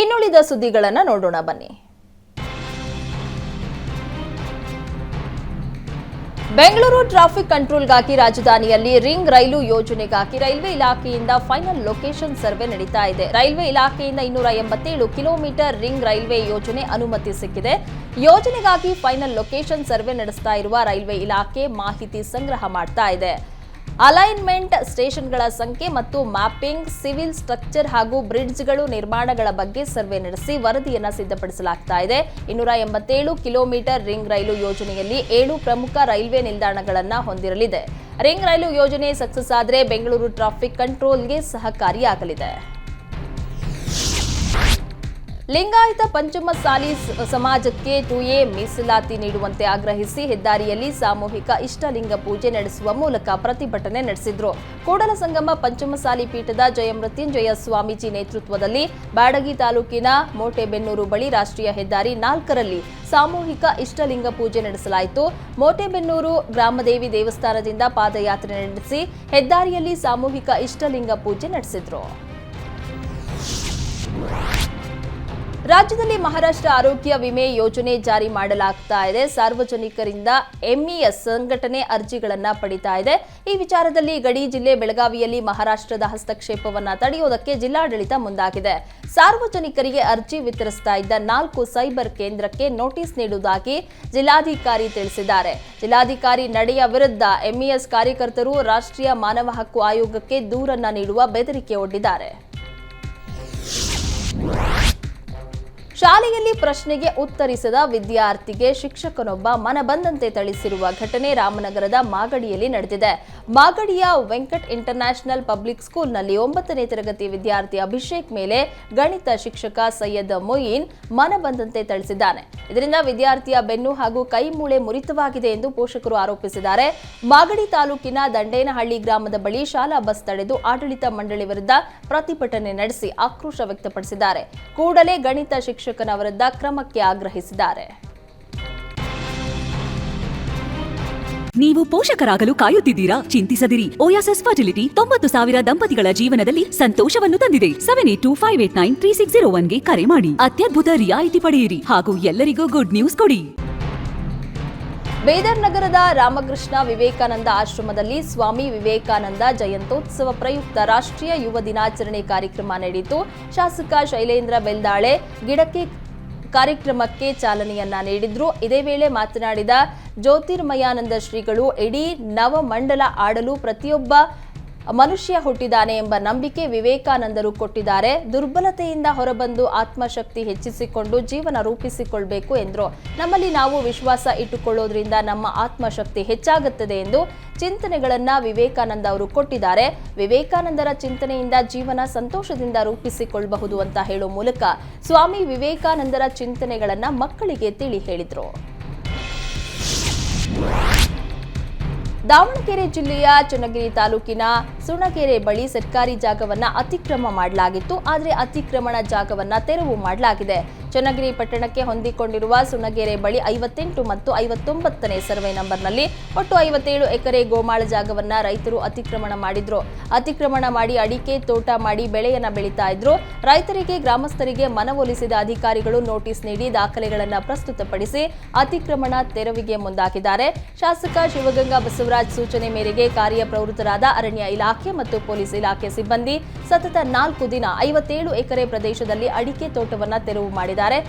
ಇನ್ನುಳಿದ ಸುದ್ದಿಗಳನ್ನು ನೋಡೋಣ ಬನ್ನಿ. ಬೆಂಗಳೂರು ಟ್ರಾಫಿಕ್ ಕಂಟ್ರೋಲ್ಗಾಗಿ ರಾಜಧಾನಿಯಲ್ಲಿ ರಿಂಗ್ ರೈಲು ಯೋಜನೆಗಾಗಿ ರೈಲ್ವೆ ಇಲಾಖೆಯಿಂದ ಫೈನಲ್ ಲೊಕೇಶನ್ ಸರ್ವೆ ನಡೀತಾ ಇದೆ. ರೈಲ್ವೆ ಇಲಾಖೆಯಿಂದ 287 ಕಿಲೋಮೀಟರ್ ರಿಂಗ್ ರೈಲ್ವೆ ಯೋಜನೆ ಅನುಮತಿ ಸಿಕ್ಕಿದೆ. ಯೋಜನೆಗಾಗಿ ಫೈನಲ್ ಲೊಕೇಶನ್ ಸರ್ವೆ ನಡೆಸ್ತಾ ಇರುವ ರೈಲ್ವೆ ಇಲಾಖೆ ಮಾಹಿತಿ ಸಂಗ್ರಹ ಮಾಡ್ತಾ ಇದೆ. ಅಲೈನ್ಮೆಂಟ್, ಸ್ಟೇಷನ್ಗಳ ಸಂಖ್ಯೆ ಮತ್ತು ಮ್ಯಾಪಿಂಗ್, ಸಿವಿಲ್ ಸ್ಟ್ರಕ್ಚರ್ ಹಾಗೂ ಬ್ರಿಡ್ಜ್ಗಳು ನಿರ್ಮಾಣಗಳ ಬಗ್ಗೆ ಸರ್ವೆ ನಡೆಸಿ ವರದಿಯನ್ನು ಸಿದ್ಧಪಡಿಸಲಾಗ್ತಾ ಇದೆ. 287 ಕಿಲೋಮೀಟರ್ ರಿಂಗ್ ರೈಲು ಯೋಜನೆಯಲ್ಲಿ 7 ಪ್ರಮುಖ ರೈಲ್ವೆ ನಿಲ್ದಾಣಗಳನ್ನು ಹೊಂದಿರಲಿದೆ. ರಿಂಗ್ ರೈಲು ಯೋಜನೆ ಸಕ್ಸಸ್ ಆದರೆ ಬೆಂಗಳೂರು ಟ್ರಾಫಿಕ್ ಕಂಟ್ರೋಲ್ಗೆ ಸಹಕಾರಿಯಾಗಲಿದೆ. ಲಿಂಗಾಯತ ಪಂಚಮಸಾಲಿ ಸಮಾಜಕ್ಕೆ 2A ಮೀಸಲಾತಿ ನೀಡುವಂತೆ ಆಗ್ರಹಿಸಿ ಹೆದ್ದಾರಿಯಲ್ಲಿ ಸಾಮೂಹಿಕ ಇಷ್ಟಲಿಂಗ ಪೂಜೆ ನಡೆಸುವ ಮೂಲಕ ಪ್ರತಿಭಟನೆ ನಡೆಸಿದ್ರು. ಕೂಡಲಸಂಗಮ ಪಂಚಮಸಾಲಿ ಪೀಠದ ಜಯಮೃತ್ಯುಂಜಯ ಸ್ವಾಮೀಜಿ ನೇತೃತ್ವದಲ್ಲಿ ಬ್ಯಾಡಗಿ ತಾಲೂಕಿನ ಮೋಟೆಬೆನ್ನೂರು ಬಳಿ ರಾಷ್ಟ್ರೀಯ ಹೆದ್ದಾರಿ 4ರಲ್ಲಿ ಸಾಮೂಹಿಕ ಇಷ್ಟಲಿಂಗ ಪೂಜೆ ನಡೆಸಲಾಯಿತು. ಮೋಟೆಬೆನ್ನೂರು ಗ್ರಾಮದೇವಿ ದೇವಸ್ಥಾನದಿಂದ ಪಾದಯಾತ್ರೆ ನಡೆಸಿ ಹೆದ್ದಾರಿಯಲ್ಲಿ ಸಾಮೂಹಿಕ ಇಷ್ಟಲಿಂಗ ಪೂಜೆ ನಡೆಸಿದ್ರು. ರಾಜ್ಯದಲ್ಲಿ ಮಹಾರಾಷ್ಟ್ರ ಆರೋಗ್ಯ ವಿಮೆ ಯೋಜನೆ ಜಾರಿ ಮಾಡಲಾಗ್ತಾ ಇದೆ. ಸಾರ್ವಜನಿಕರಿಂದ ಎಂಇಎಸ್ ಸಂಘಟನೆ ಅರ್ಜಿಗಳನ್ನು ಪಡಿತಾ ಇದೆ. ಈ ವಿಚಾರದಲ್ಲಿ ಗಡಿ ಜಿಲ್ಲೆ ಬೆಳಗಾವಿಯಲ್ಲಿ ಮಹಾರಾಷ್ಟ್ರದ ಹಸ್ತಕ್ಷೇಪವನ್ನು ತಡೆಯುವುದಕ್ಕೆ ಜಿಲ್ಲಾಡಳಿತ ಮುಂದಾಗಿದೆ. ಸಾರ್ವಜನಿಕರಿಗೆ ಅರ್ಜಿ ವಿತರಿಸ್ತಾ ಇದ್ದ 4 ಸೈಬರ್ ಕೇಂದ್ರಕ್ಕೆ ನೋಟಿಸ್ ನೀಡುವುದಾಗಿ ಜಿಲ್ಲಾಧಿಕಾರಿ ತಿಳಿಸಿದ್ದಾರೆ. ಜಿಲ್ಲಾಧಿಕಾರಿ ನಡೆಯ ವಿರುದ್ಧ ಎಂಇಎಸ್ ಕಾರ್ಯಕರ್ತರು ರಾಷ್ಟ್ರೀಯ ಮಾನವ ಹಕ್ಕು ಆಯೋಗಕ್ಕೆ ದೂರನ್ನ ನೀಡುವ ಬೆದರಿಕೆ ಒಡ್ಡಿದ್ದಾರೆ. ಶಾಲೆಯಲ್ಲಿ ಪ್ರಶ್ನೆಗೆ ಉತ್ತರಿಸದ ವಿದ್ಯಾರ್ಥಿಗೆ ಶಿಕ್ಷಕನೊಬ್ಬ ಮನಬಂದಂತೆ ಥಳಿಸಿರುವ ಘಟನೆ ರಾಮನಗರದ ಮಾಗಡಿಯಲ್ಲಿ ನಡೆದಿದೆ. ಮಾಗಡಿಯ ವೆಂಕಟ್ ಇಂಟರ್ನ್ಯಾಷನಲ್ ಪಬ್ಲಿಕ್ ಸ್ಕೂಲ್ನಲ್ಲಿ 9ನೇ ತರಗತಿ ವಿದ್ಯಾರ್ಥಿ ಅಭಿಷೇಕ್ ಮೇಲೆ ಗಣಿತ ಶಿಕ್ಷಕ ಸೈಯದ್ ಮೊಯಿನ್ ಮನಬಂದಂತೆ ಥಳಿಸಿದ್ದಾನೆ. ಇದರಿಂದ ವಿದ್ಯಾರ್ಥಿಯ ಬೆನ್ನು ಹಾಗೂ ಕೈ ಮೂಳೆ ಮುರಿತವಾಗಿದೆ ಎಂದು ಪೋಷಕರು ಆರೋಪಿಸಿದ್ದಾರೆ. ಮಾಗಡಿ ತಾಲೂಕಿನ ದಂಡೇನಹಳ್ಳಿ ಗ್ರಾಮದ ಬಳಿ ಶಾಲಾ ಬಸ್ ತಡೆದು ಆಡಳಿತ ಮಂಡಳಿ ವಿರುದ್ಧ ಪ್ರತಿಭಟನೆ ನಡೆಸಿ ಆಕ್ರೋಶ ವ್ಯಕ್ತಪಡಿಸಿದ್ದಾರೆ. ಕೂಡಲೇ ಗಣಿತ ಶಿಕ್ಷಕನ ವಿರುದ್ಧ ಕ್ರಮಕ್ಕೆ ಆಗ್ರಹಿಸಿದ್ದಾರೆ. ನೀವು ಪೋಷಕರಾಗಲು ಕಾಯುತ್ತಿದ್ದೀರಾ? ಚಿಂತಿಸದಿರಿ. ಓಯಾಸಿಸ್ ಫರ್ಟಿಲಿಟಿ 90,000 ದಂಪತಿಗಳ ಜೀವನದಲ್ಲಿ ಸಂತೋಷವನ್ನು ತಂದಿದೆ. 7825893601ಗೆ ಕರೆ ಮಾಡಿ. ಅತ್ಯದ್ಭುತ ರಿಯಾಯಿತಿ ಪಡೆಯಿರಿ ಹಾಗೂ ಎಲ್ಲರಿಗೂ ಗುಡ್ ನ್ಯೂಸ್ ಕೊಡಿ. ಬೀದರ್ ನಗರದ ರಾಮಕೃಷ್ಣ ವಿವೇಕಾನಂದ ಆಶ್ರಮದಲ್ಲಿ ಸ್ವಾಮಿ ವಿವೇಕಾನಂದ ಜಯಂತ್ಯೋತ್ಸವ ಪ್ರಯುಕ್ತ ರಾಷ್ಟ್ರೀಯ ಯುವ ದಿನಾಚರಣೆ ಕಾರ್ಯಕ್ರಮ ನಡೆಯಿತು. ಶಾಸಕ ಶೈಲೇಂದ್ರ ಬೆಲ್ದಾಳೆ ಗಿಡಕ್ಕೆ ಕಾರ್ಯಕ್ರಮಕ್ಕೆ ಚಾಲನೆಯನ್ನ ನೀಡಿದ್ರು. ಇದೇ ವೇಳೆ ಮಾತನಾಡಿದ ಜ್ಯೋತಿರ್ಮಯಾನಂದ ಶ್ರೀಗಳು, ಇಡೀ ನವಮಂಡಲ ಆಡಲು ಪ್ರತಿಯೊಬ್ಬ ಮನುಷ್ಯ ಹುಟ್ಟಿದ್ದಾನೆ ಎಂಬ ನಂಬಿಕೆ ವಿವೇಕಾನಂದರು ಕೊಟ್ಟಿದ್ದಾರೆ. ದುರ್ಬಲತೆಯಿಂದ ಹೊರಬಂದು ಆತ್ಮಶಕ್ತಿ ಹೆಚ್ಚಿಸಿಕೊಂಡು ಜೀವನ ರೂಪಿಸಿಕೊಳ್ಬೇಕು ಎಂದರು. ನಮ್ಮಲ್ಲಿ ನಾವು ವಿಶ್ವಾಸ ಇಟ್ಟುಕೊಳ್ಳೋದ್ರಿಂದ ನಮ್ಮ ಆತ್ಮಶಕ್ತಿ ಹೆಚ್ಚಾಗುತ್ತದೆ ಎಂದು ಚಿಂತನೆಗಳನ್ನ ವಿವೇಕಾನಂದ ಅವರು ಕೊಟ್ಟಿದ್ದಾರೆ. ವಿವೇಕಾನಂದರ ಚಿಂತನೆಯಿಂದ ಜೀವನ ಸಂತೋಷದಿಂದ ರೂಪಿಸಿಕೊಳ್ಳಬಹುದು ಅಂತ ಹೇಳುವ ಮೂಲಕ ಸ್ವಾಮಿ ವಿವೇಕಾನಂದರ ಚಿಂತನೆಗಳನ್ನ ಮಕ್ಕಳಿಗೆ ತಿಳಿ ಹೇಳಿದರು. ದಾವಣಗೆರೆ ಜಿಲ್ಲೆಯ ಚನ್ನಗಿರಿ ತಾಲೂಕಿನ ಸುಣಗೆರೆ ಬಳಿ ಸರ್ಕಾರಿ ಜಾಗವನ್ನ ಅತಿಕ್ರಮ ಮಾಡಲಾಗಿತ್ತು. ಆದರೆ ಅತಿಕ್ರಮಣ ಜಾಗವನ್ನ ತೆರವು ಮಾಡಲಾಗಿದೆ. ಚನ್ನಗಿರಿ ಪಟ್ಟಣಕ್ಕೆ ಹೊಂದಿಕೊಂಡಿರುವ ಸುಣಗೆರೆ ಬಳಿ 58 ಮತ್ತು 59ನೇ ಸರ್ವೆ ನಂಬರ್ನಲ್ಲಿ ಒಟ್ಟು 57 ಎಕರೆ ಗೋಮಾಳ ಜಾಗವನ್ನ ರೈತರು ಅತಿಕ್ರಮಣ ಮಾಡಿದ್ರು. ಅತಿಕ್ರಮಣ ಮಾಡಿ ಅಡಿಕೆ ತೋಟ ಮಾಡಿ ಬೆಳೆಯನ್ನ ಬೆಳೀತಾ ಇದ್ರು. ರೈತರಿಗೆ ಗ್ರಾಮಸ್ಥರಿಗೆ ಮನವೊಲಿಸಿದ ಅಧಿಕಾರಿಗಳು ನೋಟಿಸ್ ನೀಡಿ ದಾಖಲೆಗಳನ್ನು ಪ್ರಸ್ತುತಪಡಿಸಿ ಅತಿಕ್ರಮಣ ತೆರವಿಗೆ ಮುಂದಾಗಿದ್ದಾರೆ. ಶಾಸಕ ಶಿವಗಂಗಾ ಬಸವರಾಜ್ ಸೂಚನೆ ಮೇರೆಗೆ ಕಾರ್ಯಪ್ರವೃತ್ತರಾದ ಅರಣ್ಯ ಇಲಾಖೆ ಮತ್ತು ಪೊಲೀಸ್ ಇಲಾಖೆ ಸಿಬ್ಬಂದಿ ಸತತ 4 ದಿನ 57 ಎಕರೆ ಪ್ರದೇಶದಲ್ಲಿ ಅಡಿಕೆ ತೋಟವನ್ನ ತೆರವು ಮಾಡಿದ್ದಾರೆ.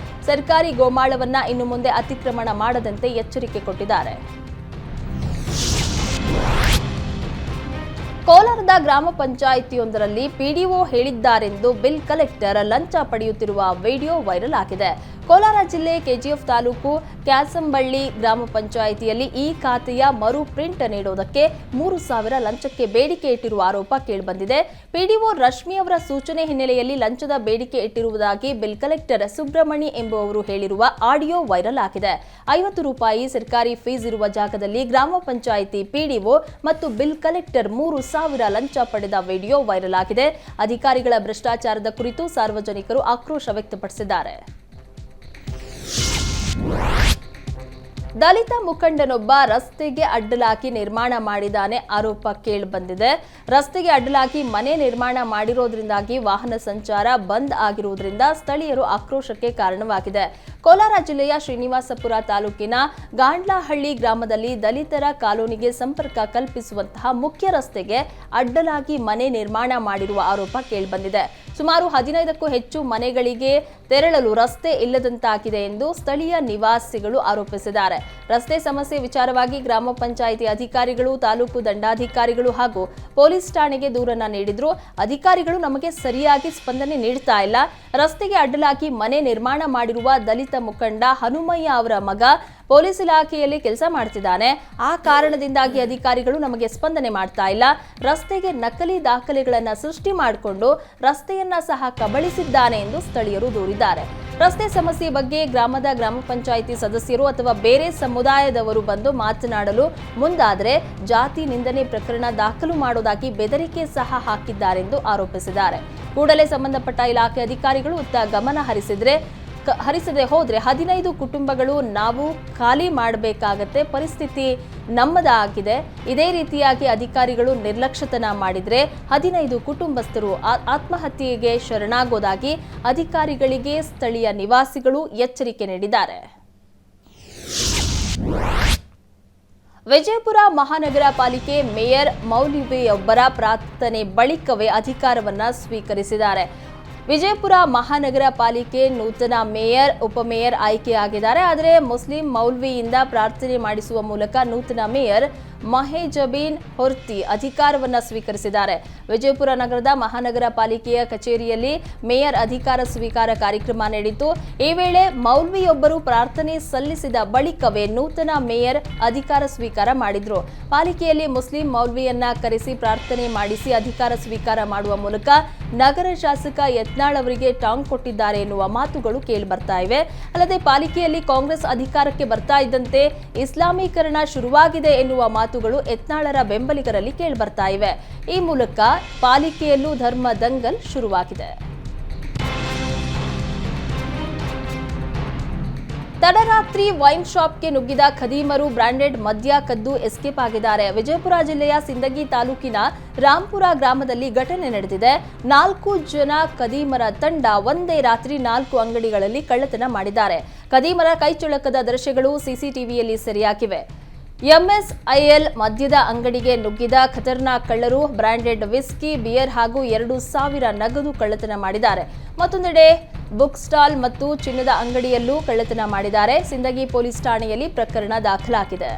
ಸರ್ಕಾರಿ ಗೋಮಾಳವನ್ನ ಇನ್ನು ಮುಂದೆ ಅತಿಕ್ರಮಣ ಮಾಡದಂತೆ ಎಚ್ಚರಿಕೆ ಕೊಟ್ಟಿದ್ದಾರೆ. ಕೋಲಾರದ ಗ್ರಾಮ ಪಂಚಾಯಿತಿಯೊಂದರಲ್ಲಿ ಪಿಡಿಒ ಹೇಳಿದ್ದಾರೆಂದು ಬಿಲ್ ಕಲೆಕ್ಟರ್ ಲಂಚ ಪಡೆಯುತ್ತಿರುವ ವಿಡಿಯೋ ವೈರಲ್ ಆಗಿದೆ. ಕೋಲಾರ ಜಿಲ್ಲೆ ಕೆಜಿಎಫ್ ತಾಲೂಕು ಕ್ಯಾಸಂಬಳ್ಳಿ ಗ್ರಾಮ ಪಂಚಾಯಿತಿಯಲ್ಲಿ ಈ ಖಾತೆಯ ಮರು ಪ್ರಿಂಟ್ ನೀಡುವುದಕ್ಕೆ 3,000 ಲಂಚಕ್ಕೆ ಬೇಡಿಕೆ ಇಟ್ಟಿರುವ ಆರೋಪ ಕೇಳಿಬಂದಿದೆ. ಪಿಡಿಒ ರಶ್ಮಿ ಅವರ ಸೂಚನೆ ಹಿನ್ನೆಲೆಯಲ್ಲಿ ಲಂಚದ ಬೇಡಿಕೆ ಇಟ್ಟಿರುವುದಾಗಿ ಬಿಲ್ ಕಲೆಕ್ಟರ್ ಸುಬ್ರಹ್ಮಣಿ ಎಂಬುವವರು ಹೇಳಿರುವ ಆಡಿಯೋ ವೈರಲ್ ಆಗಿದೆ. 50 ರೂಪಾಯಿ ಸರ್ಕಾರಿ ಫೀಸ್ ಇರುವ ಜಾಗದಲ್ಲಿ ಗ್ರಾಮ ಪಂಚಾಯಿತಿ ಪಿಡಿಒ ಮತ್ತು ಬಿಲ್ ಕಲೆಕ್ಟರ್ 3,000 ಲಂಚ ಪಡೆದ ವಿಡಿಯೋ ವೈರಲ್ ಆಗಿದೆ. ಅಧಿಕಾರಿಗಳ ಭ್ರಷ್ಟಾಚಾರದ ಕುರಿತು ಸಾರ್ವಜನಿಕರು ಆಕ್ರೋಶ ವ್ಯಕ್ತಪಡಿಸಿದ್ದಾರೆ. ದಲಿತ ಮುಖಂಡನೊಬ್ಬ ರಸ್ತೆಗೆ ಅಡ್ಡಲಾಗಿ ನಿರ್ಮಾಣ ಮಾಡಿದ್ದಾನೆ ಆರೋಪ ಕೇಳಿಬಂದಿದೆ. ರಸ್ತೆಗೆ ಅಡ್ಡಲಾಗಿ ಮನೆ ನಿರ್ಮಾಣ ಮಾಡಿರೋದ್ರಿಂದಾಗಿ ವಾಹನ ಸಂಚಾರ ಬಂದ್ ಆಗಿರುವುದರಿಂದ ಸ್ಥಳೀಯರು ಆಕ್ರೋಶಕ್ಕೆ ಕಾರಣವಾಗಿದೆ. ಕೋಲಾರ ಜಿಲ್ಲೆಯ ಶ್ರೀನಿವಾಸಪುರ ತಾಲೂಕಿನ ಗಾಂಡ್ಲಹಳ್ಳಿ ಗ್ರಾಮದಲ್ಲಿ ದಲಿತರ ಕಾಲೋನಿಗೆ ಸಂಪರ್ಕ ಕಲ್ಪಿಸುವಂತಹ ಮುಖ್ಯ ರಸ್ತೆಗೆ ಅಡ್ಡಲಾಗಿ ಮನೆ ನಿರ್ಮಾಣ ಮಾಡಿರುವ ಆರೋಪ ಕೇಳಿಬಂದಿದೆ. ಸುಮಾರು 15ಕ್ಕೂ ಹೆಚ್ಚು ಮನೆಗಳಿಗೆ ತೆರಳಲು ರಸ್ತೆ ಇಲ್ಲದಂತಾಗಿದೆ ಎಂದು ಸ್ಥಳೀಯ ನಿವಾಸಿಗಳು ಆರೋಪಿಸಿದ್ದಾರೆ. ರಸ್ತೆ ಸಮಸ್ಯೆ ವಿಚಾರವಾಗಿ ಗ್ರಾಮ ಪಂಚಾಯಿತಿ ಅಧಿಕಾರಿಗಳು, ತಾಲೂಕು ದಂಡಾಧಿಕಾರಿಗಳು ಹಾಗೂ ಪೊಲೀಸ್ ಠಾಣೆಗೆ ದೂರನ್ನ ನೀಡಿದ್ರು. ಅಧಿಕಾರಿಗಳು ನಮಗೆ ಸರಿಯಾಗಿ ಸ್ಪಂದನೆ ನೀಡ್ತಾ ಇಲ್ಲ. ರಸ್ತೆಗೆ ಅಡ್ಡಲಾಗಿ ಮನೆ ನಿರ್ಮಾಣ ಮಾಡಿರುವ ದಲಿತ ಮುಖಂಡ ಹನುಮಯ್ಯ ಅವರ ಮಗ ಪೊಲೀಸ್ ಇಲಾಖೆಯಲ್ಲಿ ಕೆಲಸ ಮಾಡ್ತಿದ್ದಾನೆ. ಆ ಕಾರಣದಿಂದಾಗಿ ಅಧಿಕಾರಿಗಳು ನಮಗೆ ಸ್ಪಂದನೆ ಮಾಡ್ತಾ ಇಲ್ಲ. ರಸ್ತೆಗೆ ನಕಲಿ ದಾಖಲೆಗಳನ್ನ ಸೃಷ್ಟಿ ಮಾಡಿಕೊಂಡು ರಸ್ತೆಯನ್ನ ಸಹ ಕಬಳಿಸಿದ್ದಾನೆ ಎಂದು ಸ್ಥಳೀಯರು ದೂರಿದ್ದಾರೆ. ರಸ್ತೆ ಸಮಸ್ಯೆ ಬಗ್ಗೆ ಗ್ರಾಮ ಪಂಚಾಯಿತಿ ಸದಸ್ಯರು ಅಥವಾ ಬೇರೆ ಸಮುದಾಯದವರು ಬಂದು ಮಾತನಾಡಲು ಮುಂದಾದರೆ ಜಾತಿ ನಿಂದನೆ ಪ್ರಕರಣ ದಾಖಲು ಮಾಡೋದಾಗಿ ಬೆದರಿಕೆ ಸಹ ಹಾಕಿದ್ದಾರೆಂದು ಆರೋಪಿಸಿದ್ದಾರೆ. ಕೂಡಲೇ ಸಂಬಂಧಪಟ್ಟ ಇಲಾಖೆ ಅಧಿಕಾರಿಗಳು ಗಮನ ಹರಿಸದೆ ಹೋದ್ರೆ 15 ಕುಟುಂಬಗಳು ನಾವು ಖಾಲಿ ಮಾಡಬೇಕಾಗತ್ತೆ. ಪರಿಸ್ಥಿತಿ ನಮ್ಮದಾಗಿದೆ. ಇದೇ ರೀತಿಯಾಗಿ ಅಧಿಕಾರಿಗಳು ನಿರ್ಲಕ್ಷ್ಯತನ ಮಾಡಿದ್ರೆ 15 ಕುಟುಂಬಸ್ಥರು ಆತ್ಮಹತ್ಯೆಗೆ ಶರಣಾಗೋದಾಗಿ ಅಧಿಕಾರಿಗಳಿಗೆ ಸ್ಥಳೀಯ ನಿವಾಸಿಗಳು ಎಚ್ಚರಿಕೆ ನೀಡಿದ್ದಾರೆ. ವಿಜಯಪುರ ಮಹಾನಗರ ಪಾಲಿಕೆ ಮೇಯರ್ ಮೌಲ್ವಿಯೊಬ್ಬರ ಪ್ರಾರ್ಥನೆ ಬಳಿಕವೇ ಅಧಿಕಾರವನ್ನ ಸ್ವೀಕರಿಸಿದ್ದಾರೆ. ವಿಜಯಪುರ ಮಹಾನಗರ ಪಾಲಿಕೆ ನೂತನ ಮೇಯರ್, ಉಪಮೇಯರ್ ಆಯ್ಕೆಯಾಗಿದ್ದಾರೆ. ಆದರೆ ಮುಸ್ಲಿಂ ಮೌಲ್ವಿಯಿಂದ ಪ್ರಾರ್ಥನೆ ಮಾಡಿಸುವ ಮೂಲಕ ನೂತನ ಮೇಯರ್ ಮಹೇಜಬೀನ್ ಹೊರ್ತಿ ಅಧಿಕಾರವನ್ನ ಸ್ವೀಕರಿಸಿದ್ದಾರೆ. ವಿಜಯಪುರ ನಗರದ ಮಹಾನಗರ ಪಾಲಿಕೆಯ ಕಚೇರಿಯಲ್ಲಿ ಮೇಯರ್ ಅಧಿಕಾರ ಸ್ವೀಕಾರ ಕಾರ್ಯಕ್ರಮ ನಡೆಯಿತು. ಈ ವೇಳೆ ಮೌಲ್ವಿಯೊಬ್ಬರು ಪ್ರಾರ್ಥನೆ ಸಲ್ಲಿಸಿದ ಬಳಿಕವೇ ನೂತನ ಮೇಯರ್ ಅಧಿಕಾರ ಸ್ವೀಕಾರ ಮಾಡಿದ್ರು. ಪಾಲಿಕೆಯಲ್ಲಿ ಮುಸ್ಲಿಂ ಮೌಲ್ವಿಯನ್ನ ಕರೆಸಿ ಪ್ರಾರ್ಥನೆ ಮಾಡಿಸಿ ಅಧಿಕಾರ ಸ್ವೀಕಾರ ಮಾಡುವ ಮೂಲಕ ನಗರ ಶಾಸಕ ಯತ್ನಾಳ್ ಅವರಿಗೆ ಟಾಂಗ್ ಕೊಟ್ಟಿದ್ದಾರೆ ಎನ್ನುವ ಮಾತುಗಳು ಕೇಳಿ ಬರ್ತಾ ಇವೆ. ಅಲ್ಲದೆ ಪಾಲಿಕೆಯಲ್ಲಿ ಕಾಂಗ್ರೆಸ್ ಅಧಿಕಾರಕ್ಕೆ ಬರ್ತಾ ಇದ್ದಂತೆ ಇಸ್ಲಾಮೀಕರಣ ಶುರುವಾಗಿದೆ ಎನ್ನುವ ಮಾತುಗಳು ಯತ್ನಾಳರ ಬೆಂಬಲಿಗರಲ್ಲಿ ಕೇಳಿ ಬರ್ತಾ ಇವೆ. ಈ ಮೂಲಕ ಪಾಲಿಕೆಯಲ್ಲೂ ಧರ್ಮ ದಂಗಲ್ ಶುರುವಾಗಿದೆ. ತಡರಾತ್ರಿ ವೈನ್ ಶಾಪ್ಗೆ ನುಗ್ಗಿದ ಖದೀಮರು ಬ್ರಾಂಡೆಡ್ ಮದ್ಯ ಕದ್ದು ಎಸ್ಕೇಪ್ ಆಗಿದ್ದಾರೆ. ವಿಜಯಪುರ ಜಿಲ್ಲೆಯ ಸಿಂದಗಿ ತಾಲೂಕಿನ ರಾಂಪುರ ಗ್ರಾಮದಲ್ಲಿ ಘಟನೆ ನಡೆದಿದೆ. 4 ಜನ ಖದೀಮರ ತಂಡ ಒಂದೇ ರಾತ್ರಿ 4 ಅಂಗಡಿಗಳಲ್ಲಿ ಕಳ್ಳತನ ಮಾಡಿದ್ದಾರೆ. ಖದೀಮರ ಕೈಚಳಕದ ದೃಶ್ಯಗಳು ಸಿಸಿಟಿವಿಯಲ್ಲಿ ಸೆರೆಯಾಗಿವೆ. ಎಂಎಸ್ಐಎಲ್ ಮದ್ಯದ ಅಂಗಡಿಗೆ ನುಗ್ಗಿದ ಖತರ್ನಾಕ್ ಕಳ್ಳರು ಬ್ರಾಂಡೆಡ್ ವಿಸ್ಕಿ, ಬಿಯರ್ ಹಾಗೂ 2,000 ನಗದು ಕಳ್ಳತನ ಮಾಡಿದ್ದಾರೆ. ಮತ್ತೊಂದೆಡೆ ಬುಕ್ ಸ್ಟಾಲ್ ಮತ್ತು ಚಿನ್ನದ ಅಂಗಡಿಯಲ್ಲೂ ಕಳ್ಳತನ ಮಾಡಿದ್ದಾರೆ. ಸಿಂದಗಿ ಪೊಲೀಸ್ ಠಾಣೆಯಲ್ಲಿ ಪ್ರಕರಣ ದಾಖಲಾಗಿದೆ.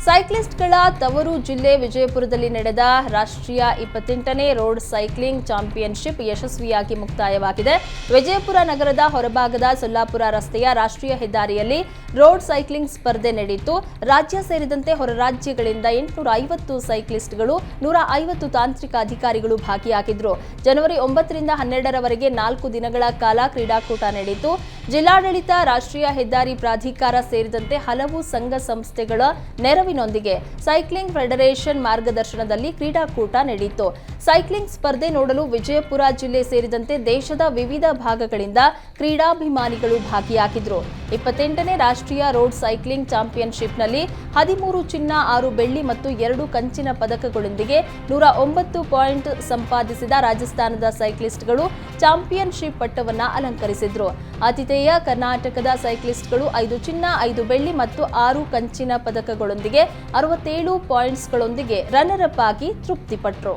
ಸೈಕ್ಲಿಸ್ಟ್ಗಳ ತವರು ಜಿಲ್ಲೆ ವಿಜಯಪುರದಲ್ಲಿ ನಡೆದ ರಾಷ್ಟ್ರೀಯ 28ನೇ ರೋಡ್ ಸೈಕ್ಲಿಂಗ್ ಚಾಂಪಿಯನ್ಶಿಪ್ ಯಶಸ್ವಿಯಾಗಿ ಮುಕ್ತಾಯವಾಗಿದೆ. ವಿಜಯಪುರ ನಗರದ ಹೊರಭಾಗದ ಸೊಲ್ಲಾಪುರ ರಸ್ತೆಯ ರಾಷ್ಟ್ರೀಯ ಹೆದ್ದಾರಿಯಲ್ಲಿ ರೋಡ್ ಸೈಕ್ಲಿಂಗ್ ಸ್ಪರ್ಧೆ ನಡೆಯಿತು. ರಾಜ್ಯ ಸೇರಿದಂತೆ ಹೊರ ರಾಜ್ಯಗಳಿಂದ 850 ಸೈಕ್ಲಿಸ್ಟ್ಗಳು, 150 ತಾಂತ್ರಿಕ ಅಧಿಕಾರಿಗಳು ಭಾಗಿಯಾಗಿದ್ದರು. ಜನವರಿ 9ರಿಂದ 12ರವರೆಗೆ 4 ದಿನಗಳ ಕಾಲ ಕ್ರೀಡಾಕೂಟ ನಡೆಯಿತು. ಜಿಲ್ಲಾಡಳಿತ, ರಾಷ್ಟ್ರೀಯ ಹೆದ್ದಾರಿ ಪ್ರಾಧಿಕಾರ ಸೇರಿದಂತೆ ಹಲವು ಸಂಘ ಸಂಸ್ಥೆಗಳ ನೆರವಿನೊಂದಿಗೆ ಸೈಕ್ಲಿಂಗ್ ಫೆಡರೇಷನ್ ಮಾರ್ಗದರ್ಶನದಲ್ಲಿ ಕ್ರೀಡಾಕೂಟ ನಡೆಯಿತು. ಸೈಕ್ಲಿಂಗ್ ಸ್ಪರ್ಧೆ ನೋಡಲು ವಿಜಯಪುರ ಜಿಲ್ಲೆ ಸೇರಿದಂತೆ ದೇಶದ ವಿವಿಧ ಭಾಗಗಳಿಂದ ಕ್ರೀಡಾಭಿಮಾನಿಗಳು ಭಾಗಿಯಾಗಿದ್ದರು. 28ನೇ ರಾಷ್ಟ್ರೀಯ ರೋಡ್ ಸೈಕ್ಲಿಂಗ್ ಚಾಂಪಿಯನ್ಶಿಪ್ನಲ್ಲಿ 13 ಚಿನ್ನ, 6 ಬೆಳ್ಳಿ ಮತ್ತು 2 ಕಂಚಿನ ಪದಕಗಳೊಂದಿಗೆ 109 ಪಾಯಿಂಟ್ ಸಂಪಾದಿಸಿದ ರಾಜಸ್ಥಾನದ ಸೈಕ್ಲಿಸ್ಟ್ಗಳು ಚಾಂಪಿಯನ್ಶಿಪ್ ಪಟ್ಟವನ್ನು ಅಲಂಕರಿಸಿದ್ರು. ಆತಿಥೇಯ ಕರ್ನಾಟಕದ ಸೈಕ್ಲಿಸ್ಟ್ಗಳು 5 ಚಿನ್ನ, 5 ಬೆಳ್ಳಿ ಮತ್ತು 6 ಕಂಚಿನ ಪದಕಗಳೊಂದಿಗೆ 67 ಪಾಯಿಂಟ್ಸ್ಗಳೊಂದಿಗೆ ರನ್ನರ್ ಅಪ್ ಆಗಿ ತೃಪ್ತಿಪಟ್ಟರು.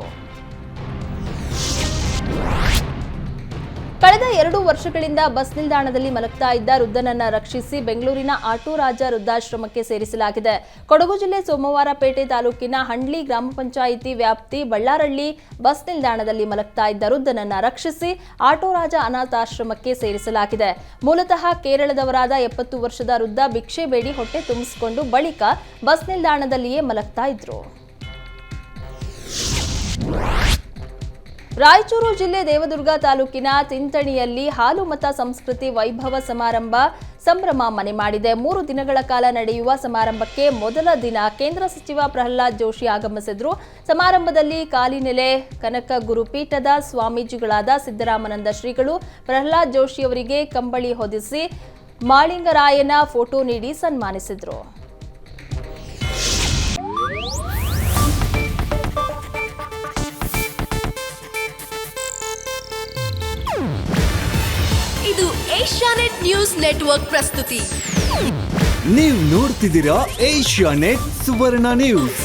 ಕಳೆದ 2 ವರ್ಷಗಳಿಂದ ಬಸ್ ನಿಲ್ದಾಣದಲ್ಲಿ ಮಲಗ್ತಾ ಇದ್ದ ವೃದ್ಧನನ್ನ ರಕ್ಷಿಸಿ ಬೆಂಗಳೂರಿನ ಆಟೋ ರಾಜ ವೃದ್ಧಾಶ್ರಮಕ್ಕೆ ಸೇರಿಸಲಾಗಿದೆ. ಕೊಡಗು ಜಿಲ್ಲೆ ಸೋಮವಾರಪೇಟೆ ತಾಲೂಕಿನ ಹಂಡ್ಲಿ ಗ್ರಾಮ ಪಂಚಾಯಿತಿ ವ್ಯಾಪ್ತಿ ಬಳ್ಳಾರಳ್ಳಿ ಬಸ್ ನಿಲ್ದಾಣದಲ್ಲಿ ಮಲಗ್ತಾ ಇದ್ದ ವೃದ್ಧನನ್ನ ರಕ್ಷಿಸಿ ಆಟೋ ರಾಜ ಅನಾಥಾಶ್ರಮಕ್ಕೆ ಸೇರಿಸಲಾಗಿದೆ. ಮೂಲತಃ ಕೇರಳದವರಾದ 70 ವರ್ಷದ ವೃದ್ಧ ಭಿಕ್ಷೆ ಬೇಡಿ ಹೊಟ್ಟೆ ತುಂಬಿಸಿಕೊಂಡು ಬಳಿಕ ಬಸ್ ನಿಲ್ದಾಣದಲ್ಲಿಯೇ ಮಲಗ್ತಾ ಇದ್ರು. ರಾಯಚೂರು ಜಿಲ್ಲೆ ದೇವದುರ್ಗ ತಾಲೂಕಿನ ತಿಂತಣಿಯಲ್ಲಿ ಹಾಲು ಮತ ಸಂಸ್ಕೃತಿ ವೈಭವ ಸಂಭ್ರಮ ಮನೆ ಮಾಡಿದೆ. 3 ದಿನಗಳ ಕಾಲ ನಡೆಯುವ ಸಮಾರಂಭಕ್ಕೆ ಮೊದಲ ದಿನ ಕೇಂದ್ರ ಸಚಿವ ಪ್ರಹ್ಲಾದ್ ಜೋಶಿ ಆಗಮಿಸಿದ್ರು. ಸಮಾರಂಭದಲ್ಲಿ ಕಾಲಿನೆಲೆ ಕನಕ ಗುರುಪೀಠದ ಸ್ವಾಮೀಜಿಗಳಾದ ಸಿದ್ದರಾಮಾನಂದ ಶ್ರೀಗಳು ಪ್ರಹ್ಲಾದ್ ಜೋಶಿ ಅವರಿಗೆ ಕಂಬಳಿ ಹೊದಿಸಿ ಮಾಳಿಂಗರಾಯನ ಫೋಟೋ ನೀಡಿ ಸನ್ಮಾನಿಸಿದರು. ಇದು ಏಷ್ಯಾನೆಟ್ ನ್ಯೂಸ್ ನೆಟ್ವರ್ಕ್ ಪ್ರಸ್ತುತಿ. ನೀವು ನೋಡ್ತಿದ್ದೀರಾ ಏಷ್ಯಾನೆಟ್ ಸುವರ್ಣ ನ್ಯೂಸ್.